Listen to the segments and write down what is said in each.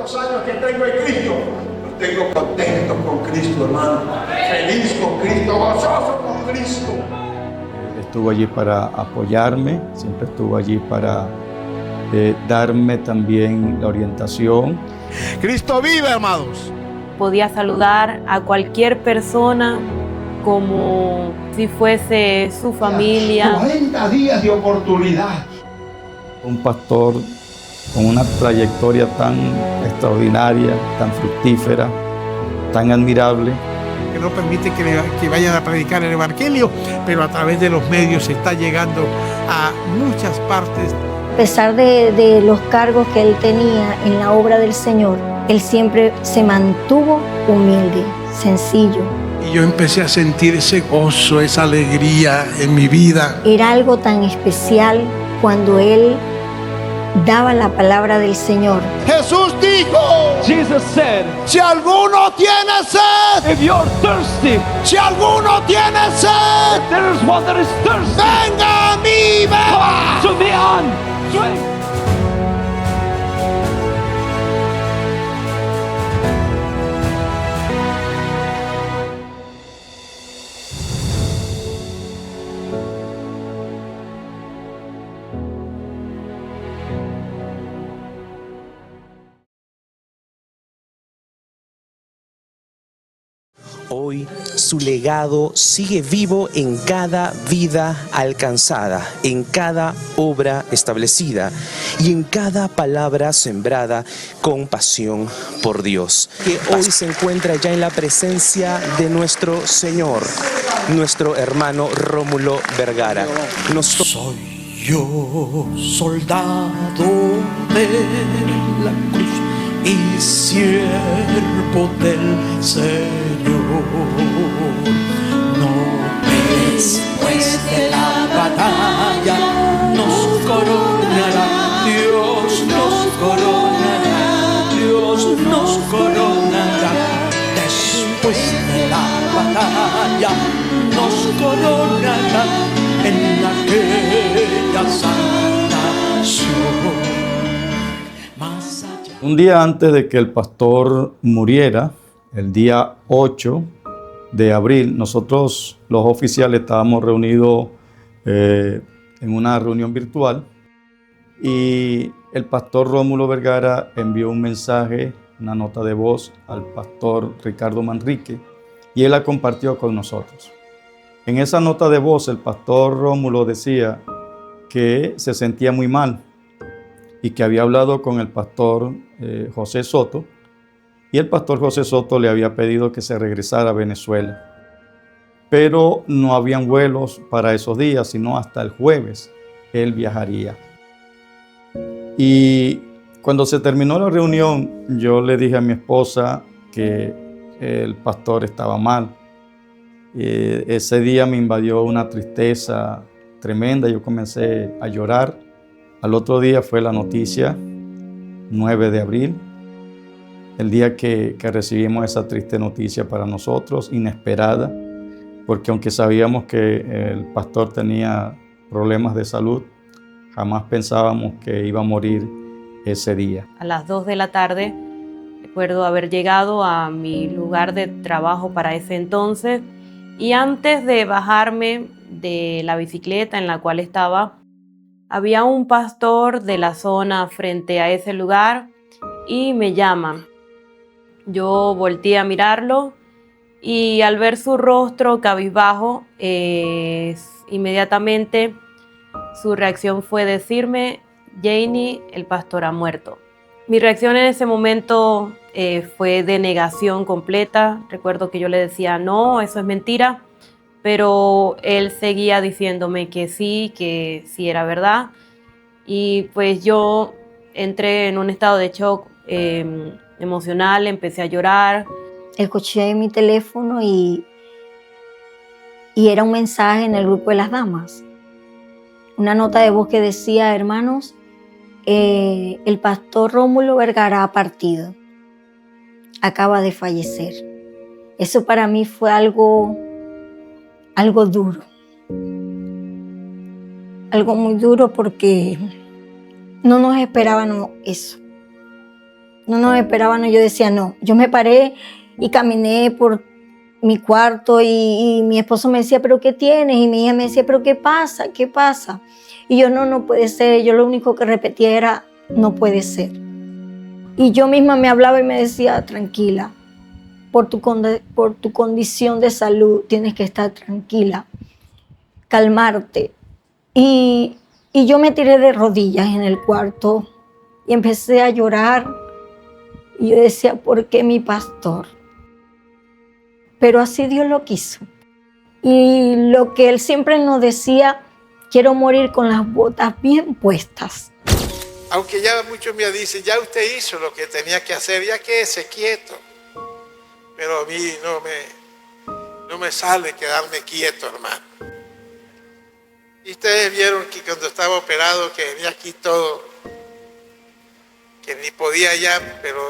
los años que tengo en Cristo, los tengo contentos con Cristo, hermano. Feliz con Cristo, gozoso con Cristo. Estuvo allí para apoyarme, siempre estuvo allí para darme también la orientación. Cristo vive, amados. Podía saludar a cualquier persona como si fuese su familia. 40 días de oportunidad. Un pastor con una trayectoria tan extraordinaria, tan fructífera, tan admirable. Que no permite que vayan a predicar el Evangelio, pero a través de los medios se está llegando a muchas partes. A pesar de los cargos que él tenía en la obra del Señor, él siempre se mantuvo humilde, sencillo. Y yo empecé a sentir ese gozo, esa alegría en mi vida. Era algo tan especial cuando él daba la palabra del Señor. Jesús dijo, Jesus said, si alguno tiene sed, if you're thirsty, si alguno tiene sed, there is one that is thirsty. venga a mí, beba. To me on, drink. Hoy su legado sigue vivo en cada vida alcanzada, en cada obra establecida y en cada palabra sembrada con pasión por Dios, que hoy se encuentra ya en la presencia de nuestro Señor, nuestro hermano Rómulo Vergara. Soy yo, soldado de la cruz y siervo del Señor. No después de la batalla nos coronará Dios, nos coronará Dios, nos coronará. Después de la batalla nos coronará en aquella santa nación. Un día antes de que el pastor muriera, el día 8 de abril, nosotros los oficiales estábamos reunidos en una reunión virtual y el pastor Rómulo Vergara envió un mensaje, una nota de voz al pastor Ricardo Manrique y él la compartió con nosotros. En esa nota de voz el pastor Rómulo decía que se sentía muy mal y que había hablado con el pastor José Soto, y el pastor José Soto le había pedido que se regresara a Venezuela. Pero no habían vuelos para esos días, sino hasta el jueves él viajaría. Y cuando se terminó la reunión, yo le dije a mi esposa que el pastor estaba mal. Ese día me invadió una tristeza tremenda, yo comencé a llorar. Al otro día fue la noticia, 9 de abril, el día que recibimos esa triste noticia para nosotros, inesperada, porque aunque sabíamos que el pastor tenía problemas de salud, jamás pensábamos que iba a morir ese día. A las 2 de la tarde, recuerdo haber llegado a mi lugar de trabajo para ese entonces, y antes de bajarme de la bicicleta en la cual estaba, había un pastor de la zona frente a ese lugar y me llama. Yo volteé a mirarlo y al ver su rostro cabizbajo, inmediatamente su reacción fue decirme: Janie, el pastor ha muerto. Mi reacción en ese momento fue de negación completa. Recuerdo que yo le decía: no, eso es mentira. Pero él seguía diciéndome que sí era verdad. Y pues yo entré en un estado de shock emocional, empecé a llorar. Escuché mi teléfono y era un mensaje en el grupo de las damas. Una nota de voz que decía: hermanos, el pastor Rómulo Vergara ha partido. Acaba de fallecer. Eso para mí fue algo duro. Algo muy duro porque no nos esperábamos eso. no nos esperaban. Yo decía no. Yo me paré y caminé por mi cuarto y mi esposo me decía, ¿pero qué tienes? Y mi hija me decía, ¿pero qué pasa? ¿Qué pasa? Y yo, no puede ser. Yo lo único que repetía era, no puede ser. Y yo misma me hablaba y me decía, tranquila, por tu condición de salud tienes que estar tranquila, calmarte. Y yo me tiré de rodillas en el cuarto y empecé a llorar. Y yo decía, ¿por qué mi pastor? Pero así Dios lo quiso. Y lo que Él siempre nos decía, quiero morir con las botas bien puestas. Aunque ya muchos me dicen, ya usted hizo lo que tenía que hacer, ya quédese quieto. Pero a mí no me sale quedarme quieto, hermano. Y ustedes vieron que cuando estaba operado, que venía aquí todo, que ni podía ya, pero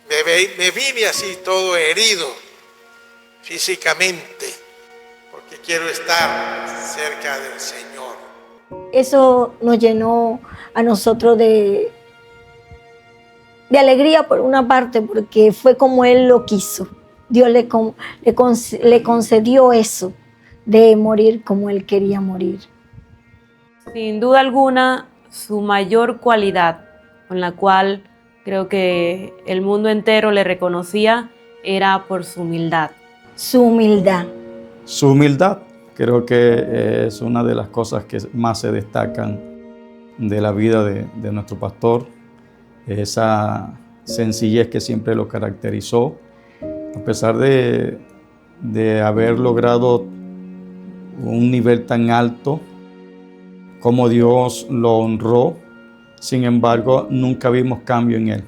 me vine así todo herido físicamente, porque quiero estar cerca del Señor. Eso nos llenó a nosotros de alegría por una parte, porque fue como Él lo quiso. Dios le concedió eso, de morir como Él quería morir. Sin duda alguna, su mayor cualidad, con la cual creo que el mundo entero le reconocía, era por su humildad. Su humildad. Su humildad creo que es una de las cosas que más se destacan de la vida de nuestro pastor. Esa sencillez que siempre lo caracterizó, a pesar de haber logrado un nivel tan alto, como Dios lo honró. Sin embargo, nunca vimos cambio en él.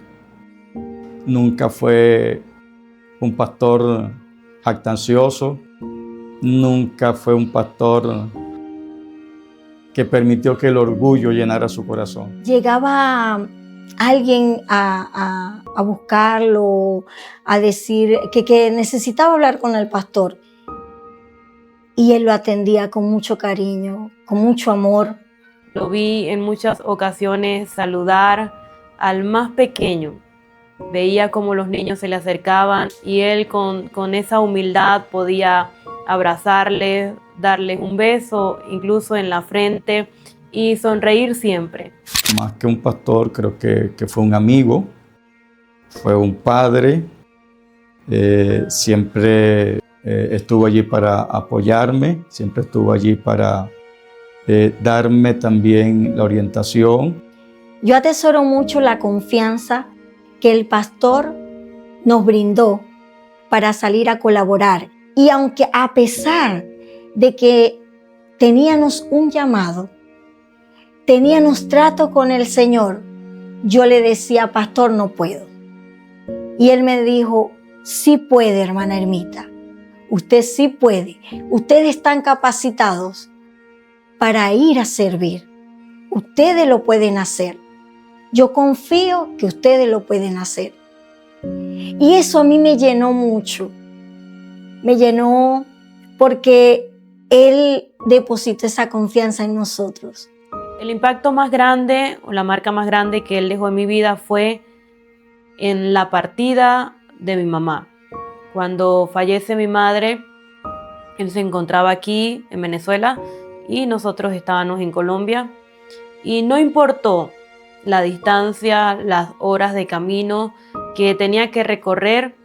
Nunca fue un pastor jactancioso, nunca fue un pastor que permitió que el orgullo llenara su corazón. Llegaba alguien a buscarlo, a decir que necesitaba hablar con el pastor. Y él lo atendía con mucho cariño, con mucho amor. Lo vi en muchas ocasiones saludar al más pequeño. Veía cómo los niños se le acercaban y él con esa humildad podía abrazarles, darles un beso, incluso en la frente, y sonreír siempre. Más que un pastor, creo que fue un amigo, fue un padre, siempre estuvo allí para apoyarme, siempre estuvo allí para darme también la orientación. Yo atesoro mucho la confianza que el pastor nos brindó para salir a colaborar. Y aunque a pesar de que teníamos un llamado, teníamos trato con el Señor, yo le decía, pastor, no puedo. Y él me dijo, sí puede, hermana Ermita, usted sí puede. Ustedes están capacitados para ir a servir. Ustedes lo pueden hacer. Yo confío que ustedes lo pueden hacer. Y eso a mí me llenó mucho. Me llenó porque Él depositó esa confianza en nosotros. El impacto más grande o la marca más grande que Él dejó en mi vida fue en la partida de mi mamá. Cuando fallece mi madre, Él se encontraba aquí en Venezuela y nosotros estábamos en Colombia. Y no importó la distancia, las horas de camino que tenía que recorrer,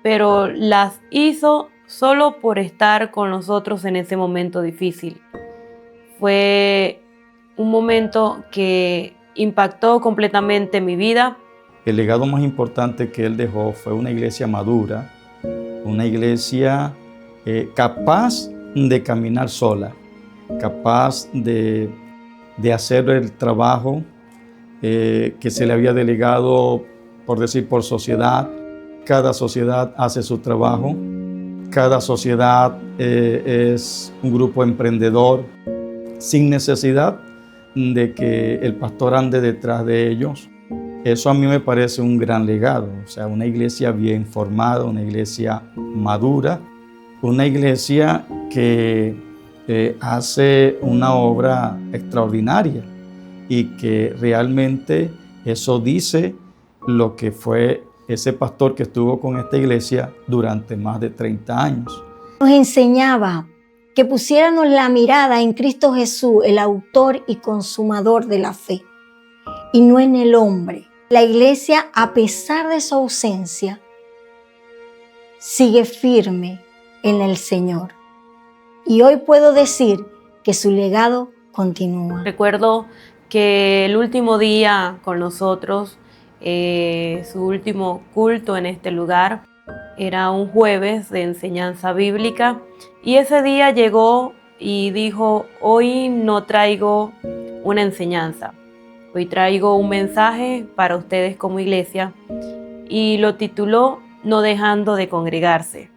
pero las hizo solo por estar con nosotros en ese momento difícil. Fue un momento que impactó completamente mi vida. El legado más importante que él dejó fue una iglesia madura, una iglesia capaz de caminar sola, capaz de hacer el trabajo que se le había delegado, por decir, por sociedad. Cada sociedad hace su trabajo, cada sociedad es un grupo emprendedor, sin necesidad de que el pastor ande detrás de ellos. Eso a mí me parece un gran legado, o sea, una iglesia bien formada, una iglesia madura, una iglesia que hace una obra extraordinaria y que realmente eso dice lo que fue ese pastor que estuvo con esta iglesia durante más de 30 años. Nos enseñaba que pusiéramos la mirada en Cristo Jesús, el autor y consumador de la fe, y no en el hombre. La iglesia, a pesar de su ausencia, sigue firme en el Señor. Y hoy puedo decir que su legado continúa. Recuerdo que el último día con nosotros, su último culto en este lugar, era un jueves de enseñanza bíblica, y ese día llegó y dijo: hoy no traigo una enseñanza, hoy traigo un mensaje para ustedes como iglesia, y lo tituló No dejando de congregarse.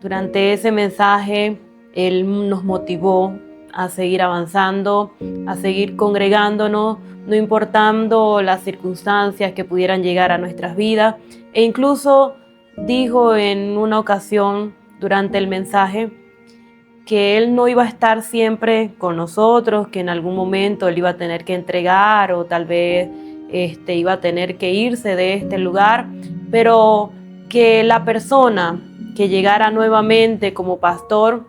Durante ese mensaje, él nos motivó a seguir avanzando, a seguir congregándonos, no importando las circunstancias que pudieran llegar a nuestras vidas. E incluso dijo en una ocasión durante el mensaje que él no iba a estar siempre con nosotros, que en algún momento él iba a tener que entregar o tal vez iba a tener que irse de este lugar, pero que la persona que llegara nuevamente como pastor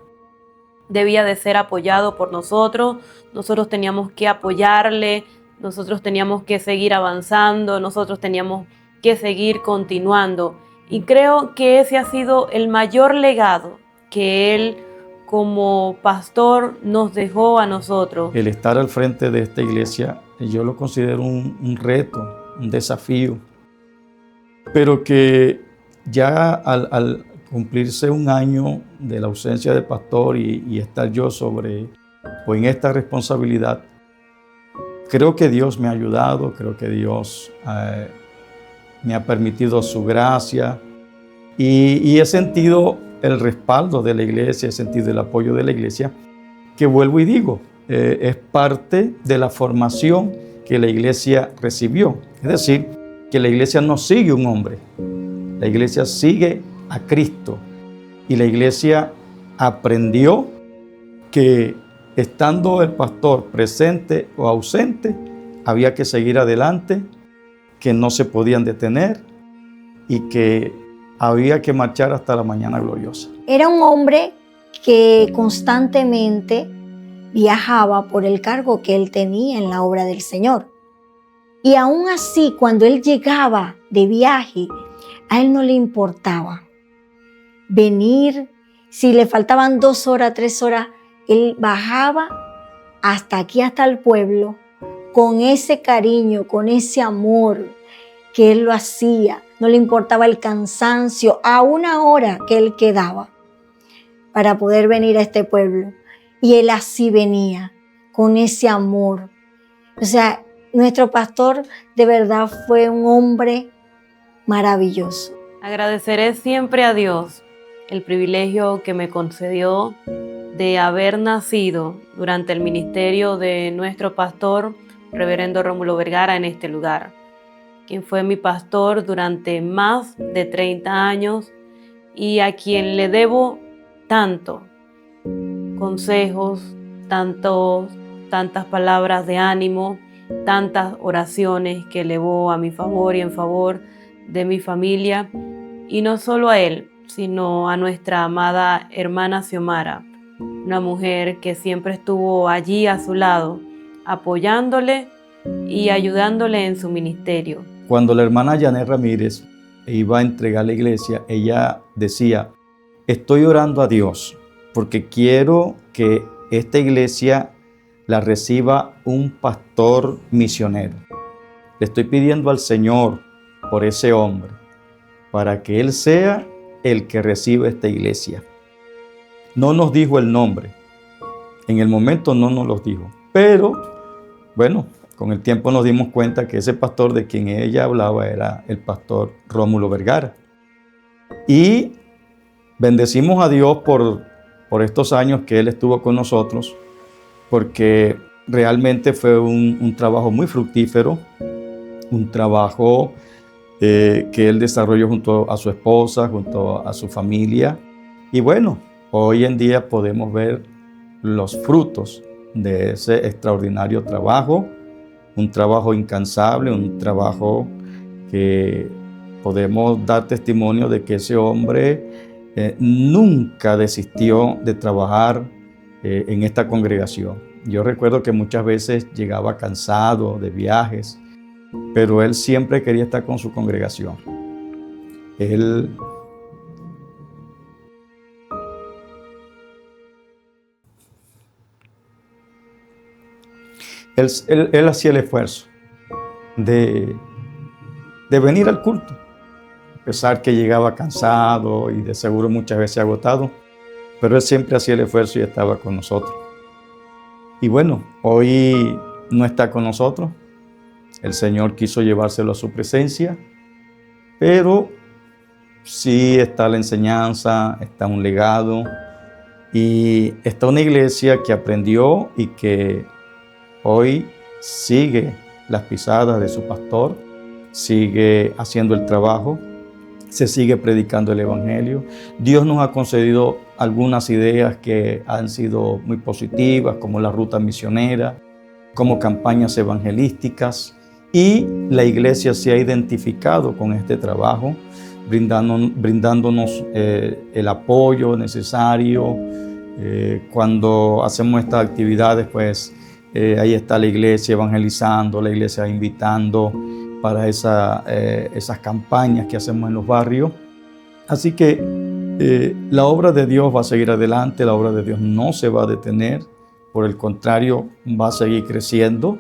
debía de ser apoyado por nosotros. Nosotros teníamos que apoyarle, nosotros teníamos que seguir avanzando, nosotros teníamos que seguir continuando. Y creo que ese ha sido el mayor legado que él como pastor nos dejó a nosotros. El estar al frente de esta iglesia, yo lo considero un reto, un desafío, pero que ya al cumplirse un año de la ausencia del pastor y estar yo en esta responsabilidad, creo que Dios me ha ayudado, creo que Dios me ha permitido su gracia y he sentido el respaldo de la iglesia, he sentido el apoyo de la iglesia, que vuelvo y digo, es parte de la formación que la iglesia recibió. Es decir, que la iglesia no sigue un hombre, la iglesia sigue a Cristo, y la iglesia aprendió que estando el pastor presente o ausente, había que seguir adelante, que no se podían detener y que había que marchar hasta la mañana gloriosa. Era un hombre que constantemente viajaba por el cargo que él tenía en la obra del Señor. Y aún así, cuando él llegaba de viaje, a él no le importaba venir. Si le faltaban 2 horas, 3 horas, él bajaba hasta aquí, hasta el pueblo, con ese cariño, con ese amor que él lo hacía. No le importaba el cansancio, a una hora que él quedaba para poder venir a este pueblo. Y él así venía, con ese amor. O sea, nuestro pastor de verdad fue un hombre maravilloso. Agradeceré siempre a Dios el privilegio que me concedió de haber nacido durante el ministerio de nuestro pastor, reverendo Rómulo Vergara, en este lugar, quien fue mi pastor durante más de 30 años y a quien le debo tanto, consejos, tantas palabras de ánimo, tantas oraciones que elevó a mi favor y en favor de mi familia, y no solo a él, sino a nuestra amada hermana Xiomara, una mujer que siempre estuvo allí a su lado, apoyándole y ayudándole en su ministerio. Cuando la hermana Janet Ramírez iba a entregar la iglesia, ella decía: estoy orando a Dios porque quiero que esta iglesia la reciba un pastor misionero. Le estoy pidiendo al Señor por ese hombre, para que Él sea el que reciba esta iglesia. No nos dijo el nombre, en el momento no nos lo dijo, pero bueno, con el tiempo nos dimos cuenta que ese pastor de quien ella hablaba era el pastor Rómulo Vergara. Y bendecimos a Dios por estos años que Él estuvo con nosotros, porque realmente fue un trabajo muy fructífero, un trabajo que Él desarrolló junto a su esposa, junto a su familia. Y bueno, hoy en día podemos ver los frutos de ese extraordinario trabajo, un trabajo incansable, un trabajo porque podemos dar testimonio de que ese hombre nunca desistió de trabajar en esta congregación. Yo recuerdo que muchas veces llegaba cansado de viajes, pero él siempre quería estar con su congregación. Él hacía el esfuerzo de venir al culto, a pesar que llegaba cansado y de seguro muchas veces agotado, pero él siempre hacía el esfuerzo y estaba con nosotros. Y bueno, hoy no está con nosotros. El Señor quiso llevárselo a su presencia, pero sí está la enseñanza, está un legado y está una iglesia que aprendió y que hoy sigue las pisadas de su pastor, sigue haciendo el trabajo, se sigue predicando el evangelio. Dios nos ha concedido algunas ideas que han sido muy positivas, como la ruta misionera, como campañas evangelísticas, y la iglesia se ha identificado con este trabajo, brindándonos el apoyo necesario. Cuando hacemos estas actividades, pues ahí está la iglesia evangelizando, la iglesia invitando para esas campañas que hacemos en los barrios. Así que la obra de Dios va a seguir adelante, la obra de Dios no se va a detener, por el contrario, va a seguir creciendo,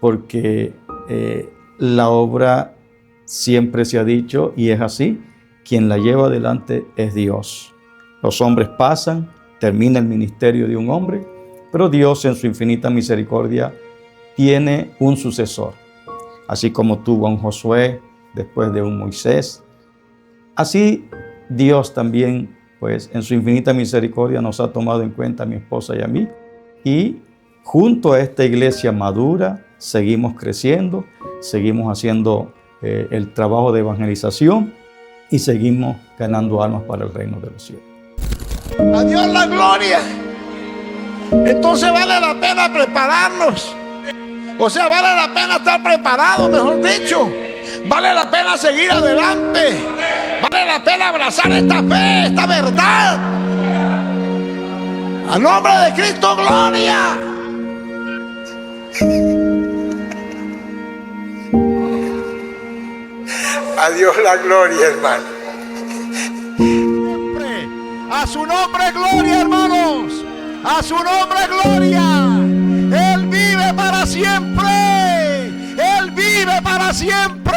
porque la obra siempre se ha dicho, y es así, quien la lleva adelante es Dios. Los hombres pasan, termina el ministerio de un hombre, pero Dios en su infinita misericordia tiene un sucesor. Así como tuvo a un Josué después de un Moisés, así Dios también, pues en su infinita misericordia nos ha tomado en cuenta a mi esposa y a mí, y junto a esta iglesia madura seguimos creciendo, seguimos haciendo el trabajo de evangelización y seguimos ganando almas para el reino de los cielos. A Dios la gloria. Entonces vale la pena prepararnos. O sea, vale la pena estar preparado, mejor dicho. Vale la pena seguir adelante. Vale la pena abrazar esta fe, esta verdad. A nombre de Cristo, gloria. A Dios la gloria, hermano. A su nombre, gloria, hermanos. A su nombre, gloria. Él vive para siempre. Él vive para siempre.